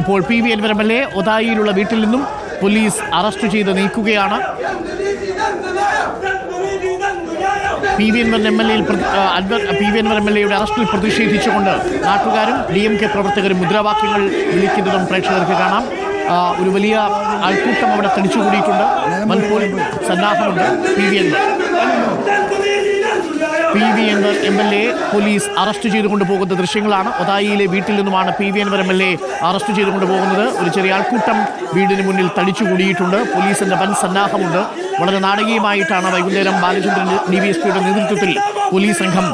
ഇപ്പോൾ P V Anvar MLA ഒതായിയിലുള്ള വീട്ടിൽ നിന്നും പോലീസ് അറസ്റ്റ് ചെയ്ത് നീക്കുകയാണ്. പി വി അൻവർ എം.എൽ.എയുടെ അറസ്റ്റിൽ പ്രതിഷേധിച്ചുകൊണ്ട് നാട്ടുകാരും DMK പ്രവർത്തകരും മുദ്രാവാക്യങ്ങൾ വിളിക്കുന്നതും പ്രേക്ഷകർക്ക് കാണാം. ഒരു വലിയ ആൾക്കൂട്ടം അവിടെ തടിച്ചുകൂടിയിട്ടുണ്ട്. വൻപോൽ സന്നാഹമുണ്ട്. P V Anvar MLA police arrest ചെയ്തുകൊണ്ട് പോകുന്ന ദൃശ്യങ്ങളാണ്. ഒതായിയിലെ വീട്ടിൽ നിന്നുമാണ് P V Anvar MLA arrest ചെയ്തുകൊണ്ട് പോകുന്നത്. ഒരു ചെറിയ ആൾക്കൂട്ടം വീടിന് മുന്നിൽ തടിച്ചുകൂടിയിട്ടുണ്ട്. പോലീസിന്റെ വൻ സന്നാഹമുണ്ട്. വളരെ നാടകീയമായിട്ടാണ് വൈകുന്നേരം ബാലചന്ദ്രൻ DVSPയുടെ നേതൃത്വത്തിൽ പോലീസ് സംഘം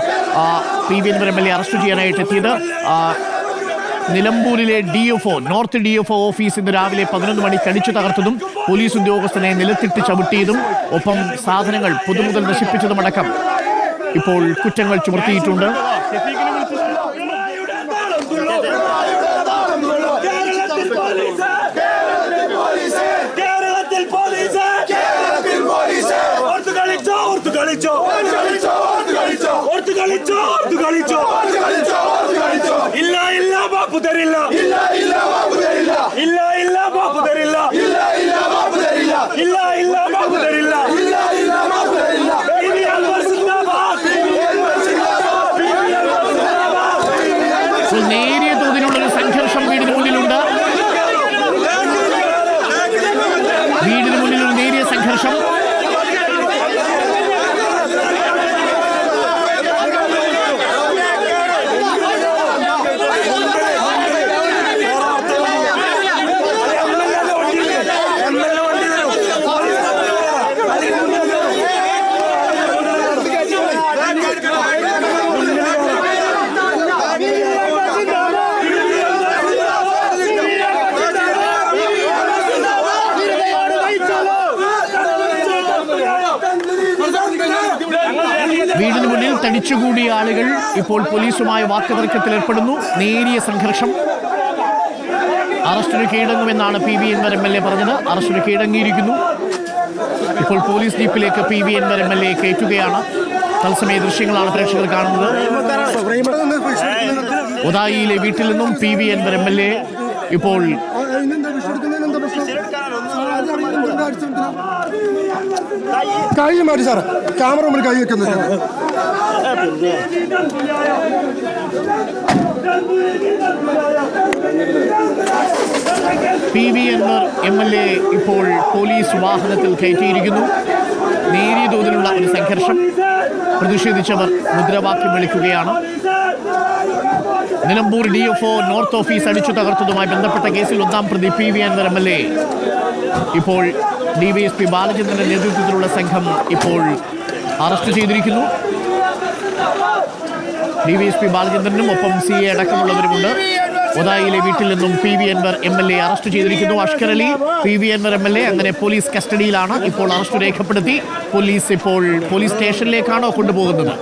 P V Anvar MLA arrest ചെയ്യാനായിട്ട് എത്തിയത്. നിലമ്പൂരിലെ നോർത്ത് DFO ഓഫീസ് ഇന്ന് രാവിലെ 11 മണിക്ക് അടിച്ചു തകർത്തതും പോലീസ് ഉദ്യോഗസ്ഥനെ നിലത്തിട്ട് ചവിട്ടിയതും ഒപ്പം സാധനങ്ങൾ പൊതുമുതൽ നശിപ്പിച്ചതുമടക്കം ഇപ്പോൾ കുറ്റങ്ങൾ ചുമത്തിയിട്ടുണ്ട്. ഇല്ല ഇല്ല ബാപ്പു തരില്ല, ഇല്ല ഇല്ല ബാപ്പു തരില്ല, ഇല്ല ഇല്ല ബാപ്പു തരില്ല, ഇല്ല ഇല്ല ബാപ്പു തരില്ല, ഇല്ല ഇല്ല ബാപ്പു തരില്ല, ഇല്ല ഇല്ല ബാപ്പു തരില്ല. നേരിയ തോതിലുള്ളൊരു സംഘർഷം വീടിന് മുന്നിലുണ്ട്. വീടിന് മുന്നിൽ ഒരു നേരിയ സംഘർഷം. വീടിന് മുന്നിൽ തടിച്ചുകൂടിയ ആളുകൾ ഇപ്പോൾ പോലീസുമായി വാക്കുതർക്കത്തിൽ ഏർപ്പെടുന്നു. നേരിയ സംഘർഷം. അറസ്റ്റിന് കീഴടങ്ങുമെന്നാണ് പി വി അൻവർ എം.എൽ.എ പറഞ്ഞത്. അറസ്റ്റിന് കീഴടങ്ങിയിരിക്കുന്നു. ഇപ്പോൾ പോലീസ് ജീപ്പിലേക്ക് പി വി അൻവർ എം.എൽ.എ കയറ്റുകയാണ്. തത്സമയ ദൃശ്യങ്ങളാണ് പ്രേക്ഷകർ കാണുന്നത്. ഒതായിയിലെ വീട്ടിൽ നിന്നും പി വി അൻവർ എം.എൽ.എ ഇപ്പോൾ കൈ മാറ്റി സാറേ, ക്യാമറ മുമ്പിൽ കൈ വെക്കുന്നത്. പി വി അൻവർ എം.എൽ.എ ഇപ്പോൾ പോലീസ് വാഹനത്തിൽ കയറ്റിയിരിക്കുന്നു. നേരിയ തോതിലുള്ള ഒരു സംഘർഷം. പ്രതിഷേധിച്ചവർ മുദ്രാവാക്യം വിളിക്കുകയാണ്. നിലമ്പൂർ DFO നോർത്ത് ഓഫീസ് അടിച്ചു തകർത്തതുമായി ബന്ധപ്പെട്ട കേസിൽ 1-ാം പ്രതി പി വി അൻവർ എം.എൽ.എ ഇപ്പോൾ DVSP ബാലചന്ദ്രന്റെ നേതൃത്വത്തിലുള്ള സംഘം ഇപ്പോൾ അറസ്റ്റ് ചെയ്തിരിക്കുന്നു. DVSP ബാലചന്ദ്രനും ഒപ്പം CA അടക്കമുള്ളവരുമുണ്ട്. ഒതായിയിലെ വീട്ടിൽ നിന്നും P V Anvar MLA arrest ചെയ്തിരിക്കുന്നു. Ashkar Ali, P V Anvar MLA അങ്ങനെ പോലീസ് കസ്റ്റഡിയിലാണ്. ഇപ്പോൾ അറസ്റ്റ് രേഖപ്പെടുത്തി പോലീസ് സ്റ്റേഷനിലേക്കാണോ കൊണ്ടുപോകുന്നത്?